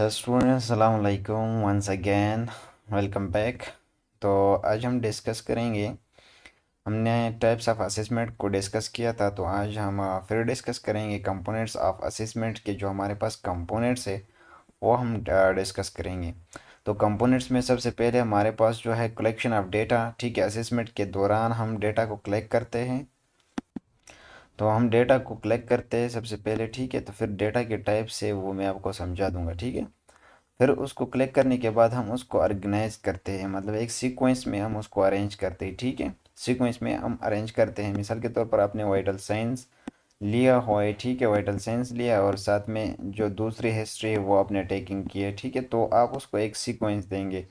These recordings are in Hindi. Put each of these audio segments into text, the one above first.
अच्छा स्टूडेंट्स, अस्सलाम वालेकुम वंस अगेन, वेलकम बैक। तो आज हम डिस्कस करेंगे। हमने टाइप्स ऑफ असेसमेंट को डिस्कस किया था, तो आज हम फिर डिस्कस करेंगे कंपोनेंट्स ऑफ असेसमेंट के। जो हमारे पास कंपोनेंट्स है वो हम डिस्कस करेंगे। तो कंपोनेंट्स में सबसे पहले हमारे पास जो है कलेक्शन ऑफ डेटा। ठीक है, असेसमेंट के दौरान हम डेटा को कलेक्ट करते हैं। तो हम डेटा को कलेक्ट करते हैं सबसे पहले। ठीक है, तो फिर डेटा के टाइप से वो मैं आपको समझा दूंगा। ठीक है, फिर उसको क्लिक करने के बाद हम उसको ऑर्गेनाइज करते हैं, मतलब एक सीक्वेंस में हम उसको अरेंज करते हैं। ठीक है, सीक्वेंस में हम अरेंज करते हैं। मिसाल के तौर पर आपने वाइटल साइंस लिया हुआ है। ठीक है, वाइटल साइंस लिया और साथ में जो दूसरी हिस्ट्री है वो आपने टेकिंग की है। ठीक है, तो आप उसको एक सीक्वेंस देंगे।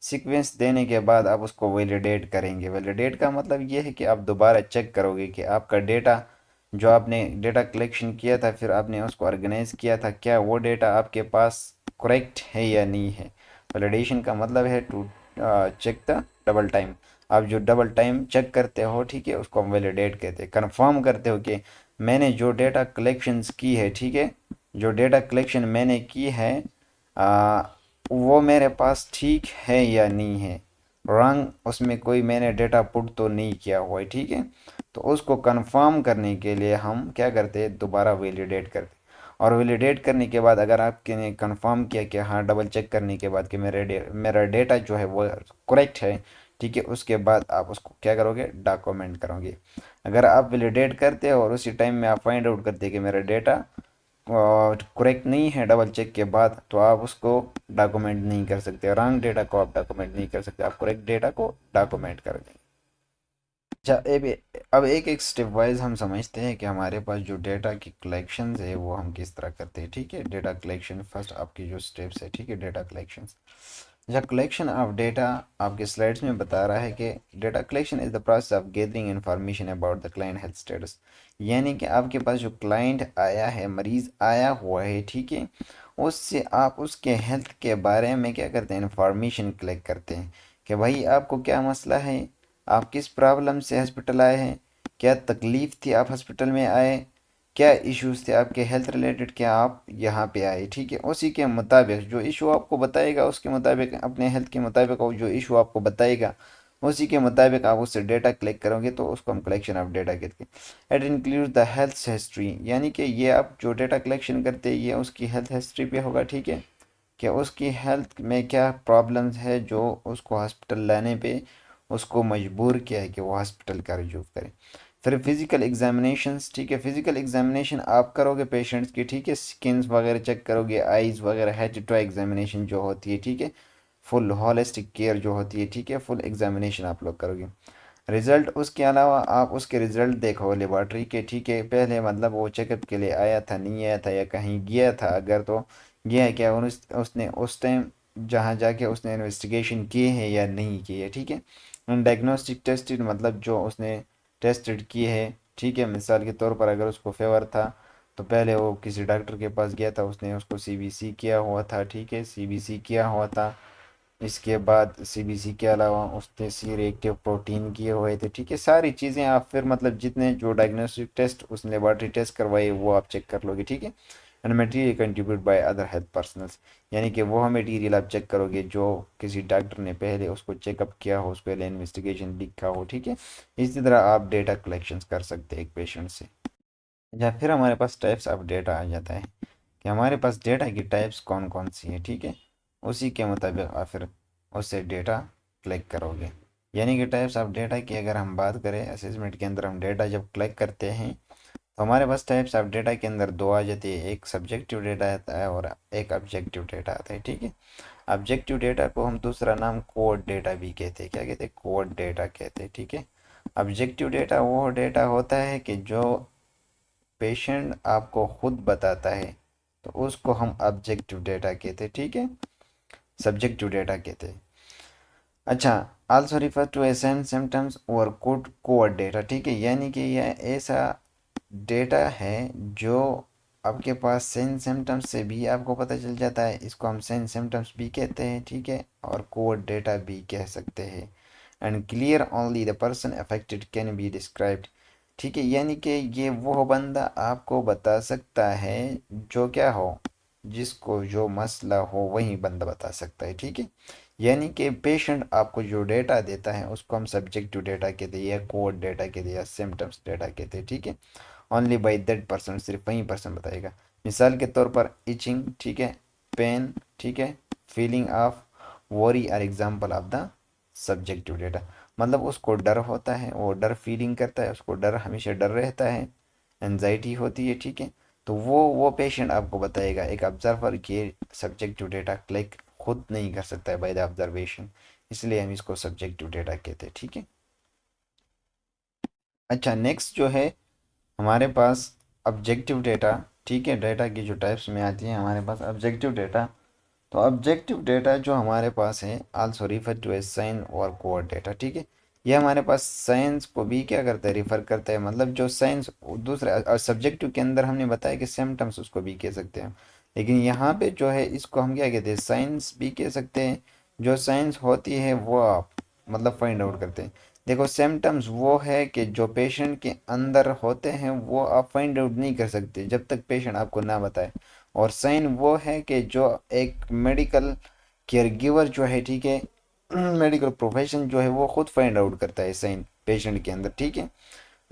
सीक्वेंस देने के बाद आप उसको वैलिडेट करेंगे। वैलिडेट का मतलब ये है कि आप दोबारा चेक करोगे कि आपका डेटा, जो आपने डेटा कलेक्शन किया था फिर आपने उसको ऑर्गेनाइज किया था, क्या वो डेटा आपके पास करेक्ट है या नहीं है। वैलिडेशन का मतलब है to check the double time. आप जो डबल टाइम चेक करते हो, ठीक है, उसको हम वैलिडेट कहते हैं। कंफर्म करते हो कि मैंने जो डेटा कलेक्शंस की है, ठीक है, जो डेटा कलेक्शन मैंने की है आ, वो मेरे पास ठीक है या नहीं है। रंग उसमें कोई मैंने डेटा पुट तो नहीं किया हुआ है। ठीक है, तो उसको कंफर्म करने के लिए हम क्या करते हैं, दोबारा वैलिडेट करते हैं। और वैलिडेट करने के बाद अगर आपने कंफर्म किया कि हाँ, डबल चेक करने के बाद कि मेरा डेटा जो है वो करेक्ट है, ठीक है, उसके बाद आप उसको क्या करोगे, डॉक्यूमेंट करोगे। अगर आप वैलिडेट करते हो और उसी टाइम में आप फाइंड आउट करते हैं कि मेरा डेटा और करेक्ट नहीं है डबल चेक के बाद, तो आप उसको डॉक्यूमेंट नहीं कर सकते। रॉन्ग डेटा को आप डॉक्यूमेंट नहीं कर सकते, आप करेक्ट डेटा को डॉक्यूमेंट कर देंगे। अच्छा, अब एक एक स्टेप वाइज हम समझते हैं कि हमारे पास जो डेटा की कलेक्शंस है वो हम किस तरह करते हैं। ठीक है, डेटा कलेक्शन फर्स्ट आपकी जो स्टेप्स है। ठीक है, डेटा कलेक्शंस या कलेक्शन ऑफ डेटा आपके स्लाइड्स में बता रहा है कि data collection is the process of gathering information about the client health status. यानी कि आपके पास जो क्लाइंट आया है, मरीज़ आया हुआ है, ठीक है, उससे आप उसके हेल्थ के बारे में क्या करते हैं, इंफॉर्मेशन कलेक्ट करते हैं कि भाई आपको क्या मसला है, आप किस प्रॉब्लम से हॉस्पिटल आए हैं, क्या तकलीफ़ थी आप हॉस्पिटल में आए, क्या इश्यूज थे आपके हेल्थ रिलेटेड, क्या आप यहाँ पे आए। ठीक है, उसी के मुताबिक जो इशू आपको बताएगा, उसके मुताबिक अपने हेल्थ के मुताबिक वो जो इशू आपको बताएगा उसी के मुताबिक आप उससे डेटा कलेक्ट करोगे, तो उसको हम कलेक्शन ऑफ डेटा कहते हैं। It include the health history, यानी कि ये आप जो डेटा कलेक्शन करते हैं ये उसकी हेल्थ हिस्ट्री पे होगा। ठीक है, कि उसकी हेल्थ में क्या प्रॉब्लम्स है जो उसको हॉस्पिटल लाने पे उसको मजबूर किया है कि वो हॉस्पिटल का रुजू करे। फिर फिजिकल एग्जामिनेशंस। ठीक है, फिजिकल एग्जामिनेशन आप करोगे पेशेंट्स की। ठीक है, स्किन्स वगैरह चेक करोगे, आइज़ वगैरह, हेड टू एग्जामिनेशन जो होती है। ठीक है, फुल हॉलिस्टिक केयर जो होती है। ठीक है, फुल एग्जामिनेशन आप लोग करोगे। रिजल्ट, उसके अलावा आप उसके रिजल्ट देखो लेबॉर्ट्री के। ठीक है, पहले मतलब वो चेकअप के लिए आया था, नहीं आया था, या कहीं गया था, अगर तो गया है क्या, उसने उस टाइम जहाँ जाके उसने इन्वेस्टिगेशन किए हैं या नहीं किए। ठीक है, डायग्नोस्टिक टेस्टेड मतलब जो उसने टेस्टेड किए हैं। ठीक है, मिसाल के तौर पर अगर उसको फेवर था तो पहले वो किसी डॉक्टर के पास गया था, उसने उसको सीबीसी किया हुआ था। ठीक है, सीबीसी किया हुआ था। इसके बाद सीबीसी के अलावा उसने सी रिएक्टिव प्रोटीन किए हुए थे। ठीक है, सारी चीज़ें आप फिर मतलब जितने जो डायग्नोस्टिक टेस्ट उसने लेबॉर्ट्री टेस्ट करवाए वो आप चेक कर लोगे। ठीक है, and material contribute by other health personals, यानी कि वो मटेरियल आप चेक करोगे जो किसी डॉक्टर ने पहले उसको चेकअप किया हो, उस पहले इन्वेस्टिगेशन लिखा हो। ठीक है, इसी तरह आप डेटा कलेक्शन कर सकते हैं एक पेशेंट से। या फिर हमारे पास टाइप्स ऑफ डेटा आ जाता है कि हमारे पास डेटा की टाइप्स कौन कौन सी है। ठीक है, उसी के मुताबिक आप फिर उससे डेटा कलेक्ट करोगे। यानी कि टाइप्स ऑफ डेटा की अगर हम बात करें, असेसमेंट के अंदर हम डेटा जब कलेक्ट करते हैं तो हमारे पास टाइप्स ऑफ डेटा के अंदर दो आ जाती है, एक सब्जेक्टिव डेटा आता है और एक ऑब्जेक्टिव डेटा आता है। ठीक है, ऑब्जेक्टिव डेटा को हम दूसरा नाम कोड डेटा भी कहते हैं। क्या कहते हैं, कोड डेटा कहते हैं। ठीक है, ऑब्जेक्टिव डेटा वो डेटा होता है कि जो पेशेंट आपको खुद बताता है, तो उसको हम ऑब्जेक्टिव डेटा कहते हैं। ठीक है, सब्जेक्टिव डेटा कहते हैं। अच्छा, also refer to a same symptoms और कोड कोड डेटा। ठीक है, यानी कि यह ऐसा डेटा है जो आपके पास सेन सिम्टम्स से भी आपको पता चल जाता है, इसको हम सेन सिम्टम्स भी कहते हैं। ठीक है, और कोड डेटा भी कह सकते हैं। And clear only the person affected can be described. ठीक है, यानी कि ये वो बंदा आपको बता सकता है जो क्या हो, जिसको जो मसला हो वही बंदा बता सकता है, ठीक है। यानी कि पेशेंट आपको जो डेटा देता है उसको हम सब्जेक्टिव डेटा कहते हैं या कोड डेटा कहते हैं या सिम्टम्स डेटा कहते हैं, ठीक है। ओनली बाई दैट पर्सन, सिर्फ वही पर्सन बताएगा। मिसाल के तौर पर इचिंग, ठीक है, पेन, ठीक है, feeling of worry are example of the subjective data. मतलब उसको डर होता है, वो डर फीलिंग करता है, उसको डर, हमेशा डर रहता है, एनजाइटी होती है, ठीक है। तो वो पेशेंट आपको बताएगा। एक ऑब्जर्वर ये सब्जेक्टिव डेटा कलेक्ट खुद नहीं कर सकता है बाय द ऑब्जर्वेशन, इसलिए हम इसको सब्जेक्टिव डेटा कहते हैं, ठीक है। अच्छा, नेक्स्ट जो है हमारे पास ऑब्जेक्टिव डेटा, ठीक है। डेटा की जो टाइप्स में आती है हमारे पास ऑब्जेक्टिव डेटा। तो ऑब्जेक्टिव डेटा जो हमारे पास है also refer to a sign और कोड डेटा, ठीक है। ये हमारे पास साइंस को भी क्या करता है, रिफर करता है। मतलब जो साइंस दूसरे और सब्जेक्टिव के अंदर हमने बताया कि सिम्टम्स उसको भी कह सकते हैं, लेकिन यहाँ पे जो है इसको हम क्या कहते हैं, साइंस भी कह सकते हैं। जो साइंस होती है वो आप मतलब फाइंड आउट करते हैं। देखो, सिम्टम्स वो है कि जो पेशेंट के अंदर होते हैं वो आप फाइंड आउट नहीं कर सकते जब तक पेशेंट आपको ना बताए। और साइन वो है कि जो एक मेडिकल केयर गिवर जो है, ठीक है, मेडिकल प्रोफेशन जो है वो खुद फाइंड आउट करता है साइन पेशेंट के अंदर, ठीक है।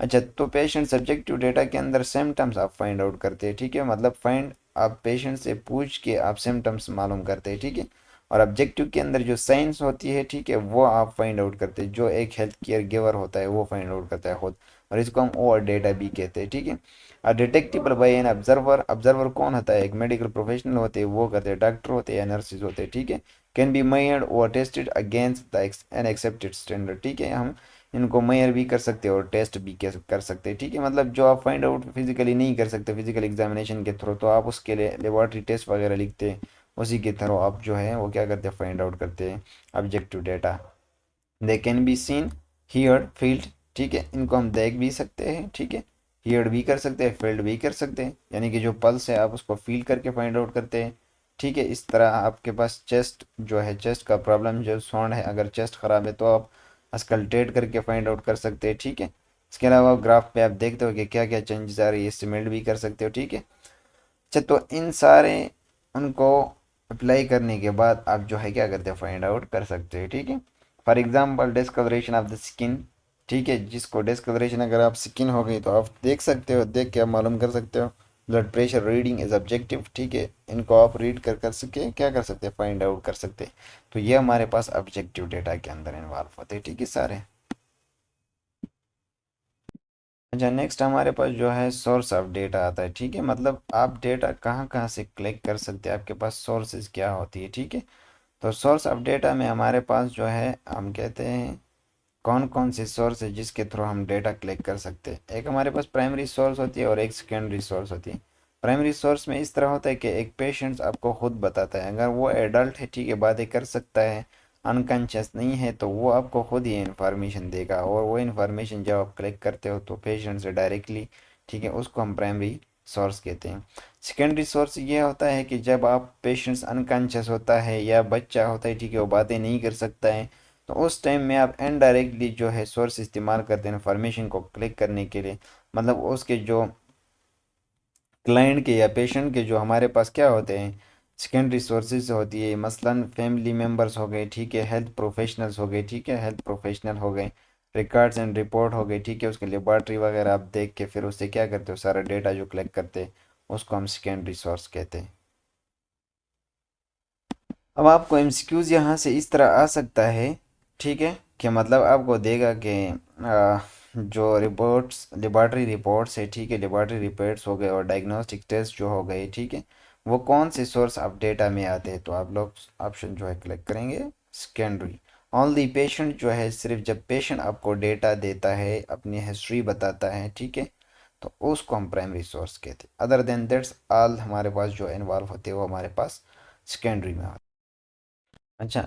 अच्छा, तो पेशेंट सब्जेक्टिव डेटा के अंदर सिम्टम्स आप फाइंड आउट करते हैं, ठीक है। मतलब फाइंड, आप पेशेंट से पूछ के आप सिम्टम्स मालूम करते हैं, ठीक है। और ऑब्जेक्टिव के अंदर जो साइंस होती है, ठीक है, वो आप फाइंड आउट करते हैं। जो एक हेल्थ केयर गिवर होता है वो फाइंड आउट करता है खुद, और इसको हम ओवर डेटा भी कहते हैं, ठीक है। और डिटेक्टिबल बाय एन ऑब्जर्वर, ऑब्जर्वर कौन होता है, एक मेडिकल प्रोफेशनल होते हैं, वो करते हैं, डॉक्टर होते हैं या नर्सिस होते हैं, ठीक है। कैन बी मेजर्ड और tested against the an accepted standard, ठीक है। हम इनको मेयर भी कर सकते हैं और टेस्ट भी कर सकते हैं, ठीक है। मतलब जो आप फाइंड आउट फिजिकली नहीं कर सकते फिजिकल एग्जामिनेशन के थ्रू, तो आप उसके लिए लेबॉर्ट्री टेस्ट वगैरह लिखते हैं, उसी के थ्रू आप जो है वो क्या करते हैं, फाइंड आउट करते हैं objective data. They can be seen, heard, field, ठीक है। इनको हम देख भी सकते हैं, ठीक है, हियर्ड भी कर सकते हैं, फील्ड भी कर सकते हैं। यानी कि जो पल्स है आप उसको फील करके फाइंड आउट करते हैं, ठीक है। इस तरह आपके पास चेस्ट जो है, चेस्ट का प्रॉब्लम जो साउंड है, अगर चेस्ट खराब है तो आप अस्कल्टेट करके फाइंड आउट कर सकते हैं, ठीक है। इसके अलावा ग्राफ पे आप देखते हो कि क्या क्या चेंजेस आ रही है, एस्टिमेट भी कर सकते हो, ठीक है। अच्छा, तो इन सारे उनको अप्लाई करने के बाद आप जो है क्या करते हो, फाइंड आउट कर सकते हो, ठीक है। For example discoloration of the skin, ठीक है। जिसको डिस्कलरेशन अगर आप स्किन हो गई तो आप देख सकते हो, देख के आप मालूम कर सकते हो। Blood pressure reading is objective, ठीक है। इनको आप रीड कर सके क्या कर सकते हैं, फाइंड आउट कर सकते हैं। तो ये हमारे पास ऑब्जेक्टिव डेटा के अंदर इन्वॉल्व होते हैं, ठीक है सारे। अच्छा, नेक्स्ट हमारे पास जो है सोर्स ऑफ डेटा आता है, ठीक है। मतलब आप डेटा कहाँ कहाँ से कलेक्ट कर सकते हैं, आपके पास सोर्सेज क्या होती है, ठीक है। तो सोर्स ऑफ डेटा में हमारे पास जो है हम कहते हैं कौन कौन सी सोर्स है जिसके थ्रू हम डेटा कलेक्ट कर सकते हैं। एक हमारे पास प्राइमरी सोर्स होती है और एक सेकेंडरी सोर्स होती है। प्राइमरी सोर्स में इस तरह होता है कि एक पेशेंट आपको खुद बताता है, अगर वो एडल्ट है, ठीक है, बातें कर सकता है, अनकॉन्शियस नहीं है, तो वो आपको खुद ही इन्फॉर्मेशन देगा। और वो इन्फॉर्मेशन जब आप कलेक्ट करते हो तो पेशेंट से डायरेक्टली, ठीक है, उसको हम प्राइमरी सोर्स कहते हैं। सेकेंडरी सोर्स ये होता है कि जब आप पेशेंट्स अनकॉन्शियस होता है या बच्चा होता है, ठीक है, वो बातें नहीं कर सकता है, तो उस टाइम में आप इनडायरेक्टली जो है सोर्स इस्तेमाल करते हैं इन्फॉर्मेशन को क्लिक करने के लिए। मतलब उसके जो क्लाइंट के या पेशेंट के जो हमारे पास क्या होते हैं, सेकेंडरी सोर्सेज होती है, मसलन फैमिली मेम्बर्स हो गए, ठीक है, हेल्थ प्रोफेशनल्स हो गए, ठीक है, हेल्थ प्रोफेशनल हो गए, रिकॉर्ड्स एंड रिपोर्ट हो गई, ठीक है। उसके लेबॉर्ट्री वगैरह आप देख के फिर उससे क्या करते हो, सारा डेटा जो कलेक्ट करते हैं उसको हम सेकेंडरी सोर्स कहते हैं। अब आपको एमसीक्यूज यहाँ से इस तरह आ सकता है, ठीक है, कि मतलब आपको देगा कि जो रिपोर्ट्स, लेबॉर्ट्री रिपोर्ट्स है, ठीक है, लेबॉर्ट्री रिपोर्ट्स हो गए और डायग्नोस्टिक टेस्ट जो हो गए, ठीक है, वो कौन से सोर्स ऑफ डेटा में आते हैं। तो आप लोग ऑप्शन जो है क्लिक करेंगे सेकेंडरी। ओनली पेशेंट जो है, सिर्फ जब पेशेंट आपको डेटा देता है, अपनी हिस्ट्री बताता है, ठीक है, तो उसको हम प्राइमरी सोर्स कहते हैं। अदर देन दैट्स ऑल हमारे पास जो इन्वॉल्व होते हैं वो हमारे पास सेकेंडरी में। अच्छा,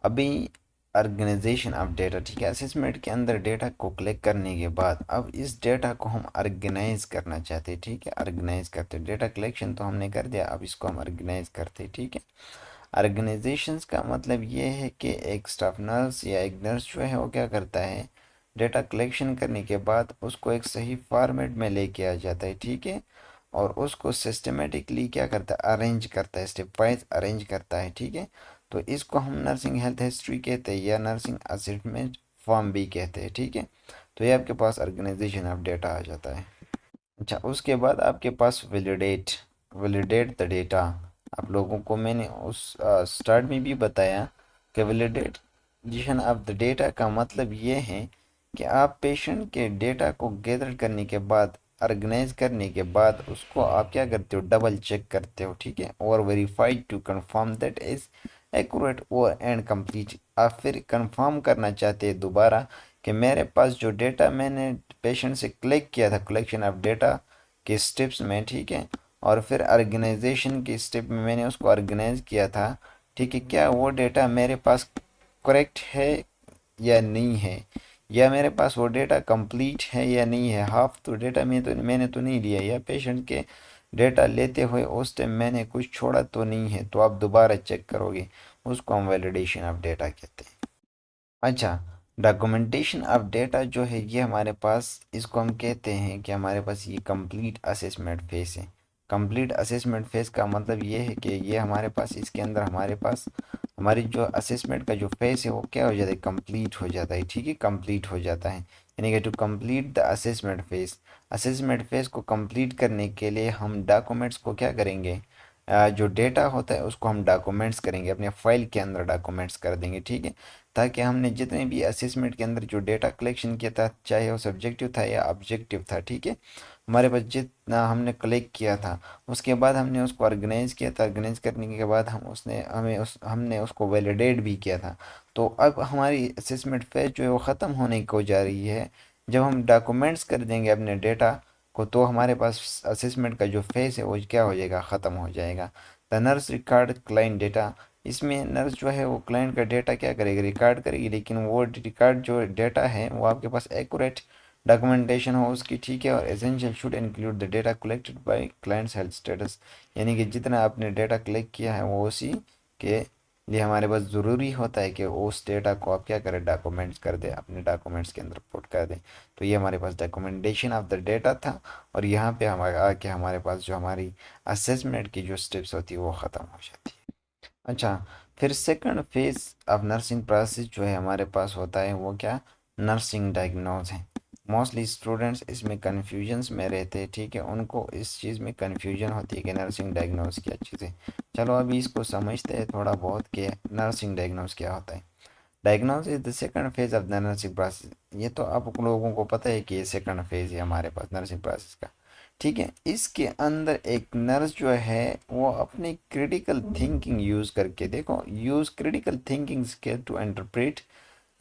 अभी ऑर्गेनाइजेशन ऑफ डेटा, ठीक है। असेसमेंट के अंदर डेटा को कलेक्ट करने के बाद अब इस डेटा को हम ऑर्गेनाइज करना चाहते हैं, ठीक है, ऑर्गेनाइज करते हैं। डेटा कलेक्शन तो हमने कर दिया, अब इसको हम ऑर्गेनाइज करते हैं, ठीक है। ऑर्गेनाइजेशंस का मतलब ये है कि एक स्टाफ नर्स या एक नर्स जो है वो क्या करता है, डेटा कलेक्शन करने के बाद उसको एक सही फॉर्मेट में लेके आ जाता है, ठीक है। और उसको सिस्टमेटिकली क्या करता है, अरेंज करता है, स्टेप वाइज अरेंज करता है, ठीक है। तो इसको हम नर्सिंग हेल्थ हिस्ट्री कहते हैं या नर्सिंग असेसमेंट फॉर्म भी कहते हैं, ठीक है। तो ये आपके पास ऑर्गेनाइजेशन ऑफ डेटा आ जाता है। अच्छा, उसके बाद आपके पास वैलिडेट, वैलिडेट द डेटा। आप लोगों को मैंने उस स्टार्ट में भी बताया कि वैलिडेशन ऑफ द डेटा का मतलब ये है कि आप पेशेंट के डेटा को गैदर करने के बाद, ऑर्गेनाइज करने के बाद उसको आप क्या करते हो, डबल चेक करते हो, ठीक है, और verified to confirm that is accurate और एंड कंप्लीट। आप फिर कंफर्म करना चाहते हैं दोबारा कि मेरे पास जो डेटा मैंने पेशेंट से कलेक्ट किया था, कलेक्शन ऑफ डेटा के स्टेप्स में, ठीक है, और फिर ऑर्गेनाइजेशन के स्टेप में मैंने उसको ऑर्गेनाइज किया था, ठीक है, क्या वो डेटा मेरे पास करेक्ट है या नहीं है, या मेरे पास वो डेटा कंप्लीट है या नहीं है, हाफ तो डेटा में तो मैंने तो नहीं लिया, या पेशेंट के डेटा लेते हुए उस टाइम मैंने कुछ छोड़ा तो नहीं है, तो आप दोबारा चेक करोगे, उसको हम वैलिडेशन ऑफ डेटा कहते हैं। अच्छा, डॉक्यूमेंटेशन ऑफ डेटा जो है ये हमारे पास, इसको हम कहते हैं कि हमारे पास ये कंप्लीट असेसमेंट फेस है। कंप्लीट असेसमेंट फेस का मतलब ये है कि ये हमारे पास, इसके अंदर हमारे पास हमारी जो असेसमेंट का जो फेस है वो क्या हो जाता है, कंप्लीट हो जाता है, ठीक है, कंप्लीट हो जाता है। यानी कि to complete the assessment phase, assessment phase को कंप्लीट करने के लिए हम डॉक्यूमेंट्स को क्या करेंगे, जो डेटा होता है उसको हम डॉक्यूमेंट्स करेंगे, अपने फाइल के अंदर डॉक्यूमेंट्स कर देंगे, ठीक है। ताकि हमने जितने भी असेसमेंट के अंदर जो डेटा कलेक्शन किया था, चाहे वो सब्जेक्टिव था या ऑब्जेक्टिव था, ठीक है, हमारे पास जितना हमने कलेक्ट किया था, उसके बाद हमने उसको ऑर्गेनाइज किया था, ऑर्गेनाइज करने के बाद हम उसने हमें उस हमने उसको वैलिडेट भी किया था। तो अब हमारी असेसमेंट फेज जो है वो ख़त्म होने को जा रही है। जब हम डॉक्यूमेंट्स कर देंगे अपने डेटा को, तो हमारे पास असेसमेंट का जो फेज है वो क्या हो जाएगा, ख़त्म हो जाएगा। The nurse record client data, इसमें नर्स जो है वो क्लाइंट का डेटा क्या करेगी, रिकॉर्ड करेगी, लेकिन वो रिकॉर्ड जो डेटा है वो आपके पास एक्यूरेट डॉक्यूमेंटेशन हो उसकी, ठीक है, और essential should include the data collected by clients health status. यानी कि जितना आपने डेटा कलेक्ट किया है वो उसी के लिए हमारे पास ज़रूरी होता है कि उस डेटा को आप क्या करें, डॉक्यूमेंट्स कर दें, अपने डॉक्यूमेंट्स के अंदर पुट कर दें। तो ये हमारे पास डॉक्यूमेंटेशन ऑफ द डेटा था, और यहाँ पे हमारे आके हमारे पास जो हमारी असेसमेंट की जो स्टेप्स होती है वो ख़त्म हो जाती है। अच्छा, फिर second phase of nursing process जो है हमारे पास होता है वो क्या, नर्सिंग डायग्नोज है। मोस्टली स्टूडेंट्स इसमें कन्फ्यूजन्स में रहते हैं, ठीक है, उनको इस चीज़ में कन्फ्यूजन होती है कि नर्सिंग डायग्नोज क्या चीज़ है। चलो अभी इसको समझते हैं थोड़ा बहुत कि नर्सिंग डायग्नोज क्या होता है। Diagnose is the second phase of the nursing process. ये तो आप लोगों को पता है कि ये सेकंड फेज है हमारे पास नर्सिंग प्रोसेस का, ठीक है। इसके अंदर एक नर्स जो है वो अपनी क्रिटिकल थिंकिंग यूज़ करके, देखो, use critical thinking skill to interpret,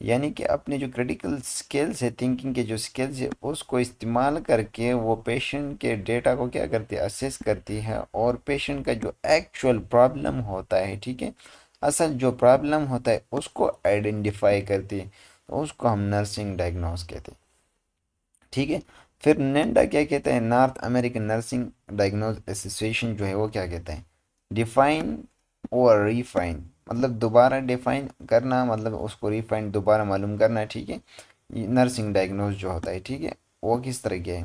यानी कि अपने जो क्रिटिकल स्किल्स है, थिंकिंग के जो स्किल्स है उसको इस्तेमाल करके वो पेशेंट के डेटा को क्या करती है, असेस करती है, और पेशेंट का जो एक्चुअल प्रॉब्लम होता है, ठीक है, असल जो प्रॉब्लम होता है उसको आइडेंटिफाई करती है, तो उसको हम नर्सिंग डायग्नोस कहते हैं, ठीक है। फिर नेंडा क्या कहते हैं, north American nursing diagnose association जो है वो क्या कहते हैं, डिफाइन और रिफाइन, मतलब दोबारा डिफाइन करना, मतलब उसको रिफाइन दोबारा मालूम करना, ठीक है। नर्सिंग डायग्नोज जो होता है, ठीक है, वो किस तरह के है।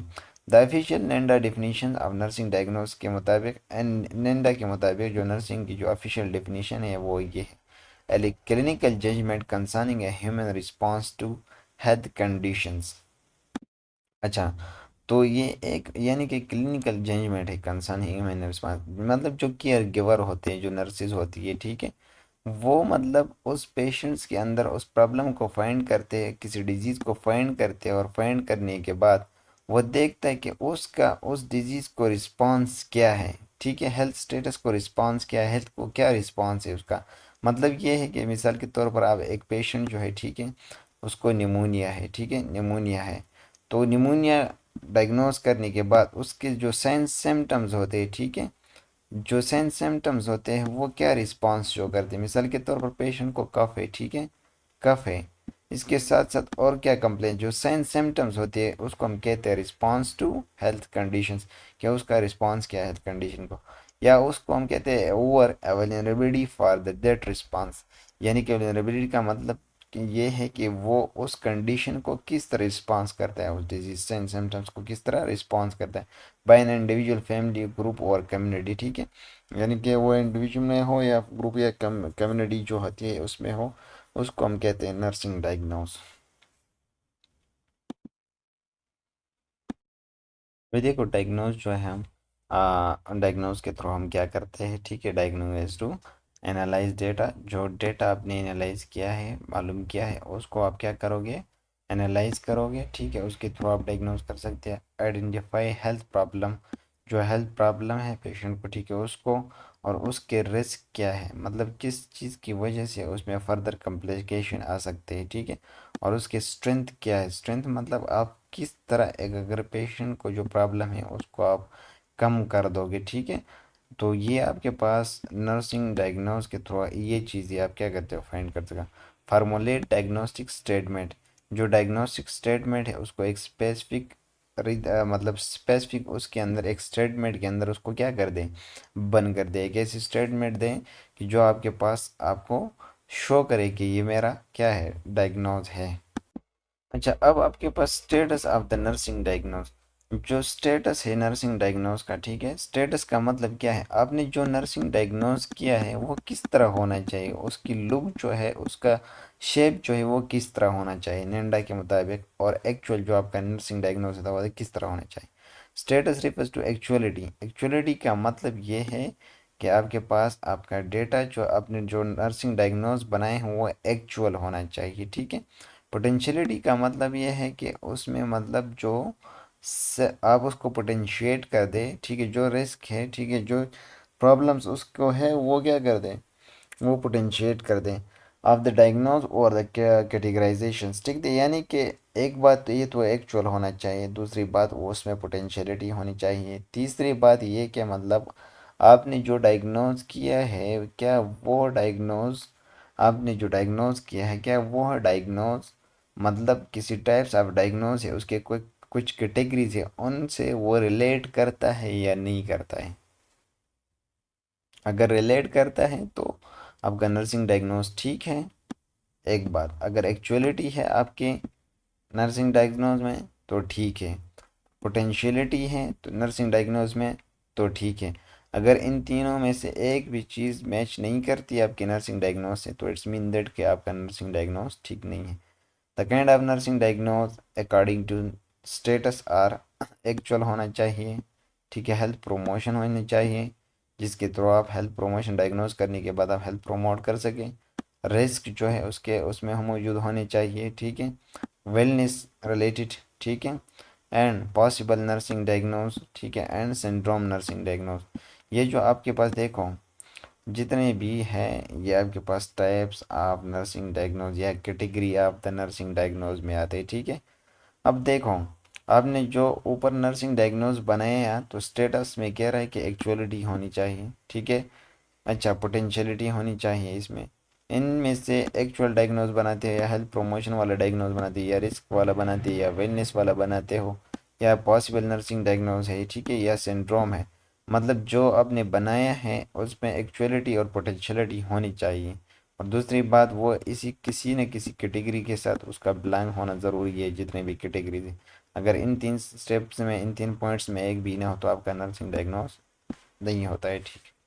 The official NANDA definition of nursing diagnosis के मुताबिक, एंड नेंडा के मुताबिक जो नर्सिंग की जो ऑफिशियल डिफिनीशन है वो ये है, a clinical judgment concerning a human response to health conditions। अच्छा, तो ये एक यानी कि क्लिनिकल जजमेंट है कंसर्न ह्यूमन रिस्पांस, मतलब जो केयर गिवर होते हैं, जो नर्सेज होती है, ठीक है, वो मतलब उस पेशेंट्स के अंदर उस प्रॉब्लम को फाइंड करते हैं, किसी डिजीज़ को फाइंड करते हैं, और फाइंड करने के बाद वो देखता है कि उसका उस डिजीज़ को रिस्पांस क्या है, ठीक है, हेल्थ स्टेटस को रिस्पांस क्या है, हेल्थ को क्या रिस्पांस है उसका। मतलब ये है कि मिसाल के तौर पर आप एक पेशेंट जो है, ठीक है, उसको निमोनिया है, ठीक है, निमोनिया है, तो निमोनिया डायग्नोस करने के बाद उसके जो साइंस सिम्टम्स होते हैं, ठीक है, जो साइंस सिम्टम्स होते हैं वो क्या रिस्पांस शो करते हैं। मिसाल के तौर पर पेशेंट को कफ है, ठीक है, कफ है, इसके साथ साथ और क्या कंप्लेन, जो साइंस सिम्टम्स होती है उसको हम कहते हैं रिस्पांस टू हेल्थ कंडीशंस, क्या उसका रिस्पांस क्या है हेल्थ कंडीशन को, या उसको हम कहते हैं over availability for the date response. यानी कि अवेलेबिलिटी का मतलब ये है कि वो उस कंडीशन को किस तरह रिस्पॉन्स करता है, उस डिजीज सिम्टम्स को किस तरह रिस्पॉन्स करता है by an individual, family, group और कम्युनिटी। ठीक है, यानी कि वो इंडिविजुअल में हो या ग्रुप या कम्युनिटी जो होती है उसमें हो, उसको हम कहते हैं नर्सिंग डायग्नोस। भाई देखो, डायग्नोज जो है हम डायग्नोज के थ्रू हम क्या करते हैं, ठीक है, डायग्नोज टू एनालाइज डेटा। जो डेटा आपने एनालाइज किया है, मालूम किया है, उसको आप क्या करोगे, एनालाइज करोगे। ठीक है, उसके थ्रू आप डायग्नोज कर सकते हैं। आइडेंटिफाई हेल्थ प्रॉब्लम, जो हेल्थ प्रॉब्लम है पेशेंट को, ठीक है, उसको, और उसके रिस्क क्या है, मतलब किस चीज़ की वजह से उसमें फर्दर कॉम्प्लिकेशन आ सकते हैं। ठीक है, और उसके स्ट्रेंथ क्या है, स्ट्रेंथ मतलब आप किस तरह एक अगर पेशेंट को जो प्रॉब्लम है उसको आप कम कर दोगे। ठीक है, तो ये आपके पास नर्सिंग डायग्नोस के थ्रू ये चीज़ें आप क्या करते हो, फाइंड कर सका। फार्मूलेट डायग्नोस्टिक स्टेटमेंट, जो डायग्नोस्टिक स्टेटमेंट है उसको एक स्पेसिफिक मतलब स्पेसिफिक उसके अंदर एक स्टेटमेंट के अंदर उसको क्या कर दें, बन कर दे, एक ऐसी स्टेटमेंट दें कि जो आपके पास आपको शो करे कि ये मेरा क्या है, डायग्नोज है। अच्छा, अब आपके पास status of the nursing diagnosis, जो स्टेटस है नर्सिंग डायग्नोस का, ठीक है, स्टेटस का मतलब क्या है, आपने जो नर्सिंग डायग्नोस किया है वो किस तरह होना चाहिए, उसकी लुक जो है, उसका शेप जो है वो किस तरह होना चाहिए नेंडा के मुताबिक, और एक्चुअल जो आपका नर्सिंग डायग्नोस था वो किस तरह होना चाहिए। Status refers to actuality, actuality का मतलब ये है कि आपके पास आपका डेटा जो आपने जो नर्सिंग डायग्नोस बनाए हैं वो एक्चुअल होना चाहिए। ठीक है, पोटेंशियलिटी का मतलब ये है कि उसमें मतलब जो आप उसको पोटेंशिएट कर दे, ठीक है, जो रिस्क है, ठीक है, जो प्रॉब्लम्स उसको है वो क्या कर दें, वो पोटेंशिएट कर दें। ऑफ द डायग्नोज और द कैटेगराइजेशन, ठीक है, यानी कि एक बात तो ये तो एक्चुअल होना चाहिए, दूसरी बात वो उसमें पोटेंशियलिटी होनी चाहिए, तीसरी बात ये कि मतलब आपने जो डायग्नोज किया है, क्या वो डायग्नोज, आपने जो डायग्नोज किया है क्या वो डायग्नोज मतलब किसी टाइप्स ऑफ डायग्नोज है, उसके कोई कुछ कैटेगरीज है उनसे वो रिलेट करता है या नहीं करता है। अगर रिलेट करता है तो आपका नर्सिंग डायग्नोस ठीक है, एक बात। अगर एक्चुअलिटी है आपके नर्सिंग डायग्नोज में तो ठीक है, पोटेंशियलिटी है तो नर्सिंग डायग्नोज में तो ठीक है। अगर इन तीनों में से एक भी चीज़ मैच नहीं करती आपकी नर्सिंग डायग्नोज से तो इट्स मीन दैट कि आपका नर्सिंग डायग्नोज ठीक नहीं है। The kind of nursing diagnose according to status are, actual होना चाहिए, ठीक है, हेल्थ प्रोमोशन होनी चाहिए जिसके थ्रू आप हेल्थ प्रोमोशन डायग्नोज करने के बाद आप हेल्थ प्रोमोट कर सकें, रिस्क जो है उसके उसमें हम मौजूद होने चाहिए, ठीक है, वेलनेस रिलेटेड, ठीक है, एंड पॉसिबल नर्सिंग डायग्नोज, ठीक है, एंड सिंड्रोम नर्सिंग डायग्नोज। ये जो आपके पास देखो जितने भी हैं ये आपके पास टाइप्स ऑफ नर्सिंग डायग्नोज या category of the nursing diagnose में आते हैं। ठीक है, अब देखो आपने जो ऊपर नर्सिंग डायग्नोज बनाए हैं तो स्टेटस में कह रहा है कि एक्चुअलिटी होनी चाहिए, ठीक है, अच्छा, पोटेंशियलिटी होनी चाहिए इसमें, इनमें से एक्चुअल डायग्नोज बनाते हैं या हेल्थ प्रमोशन वाला डायग्नोज बनाते हैं या रिस्क वाला बनाते हैं या वेलनेस वाला बनाते हो या पॉसिबल नर्सिंग डायग्नोज है, ठीक है, या सिंड्रोम है, मतलब जो आपने बनाया है उसमें एक्चुअलिटी और पोटेंशियलिटी होनी चाहिए। और दूसरी बात वो इसी किसी न किसी कैटेगरी के साथ उसका बिलोंग होना ज़रूरी है, जितने भी कैटेगरीज हैं। अगर इन तीन स्टेप्स में, इन तीन पॉइंट्स में एक भी ना हो तो आपका नर्सिंग डायग्नोज नहीं होता है। ठीक है।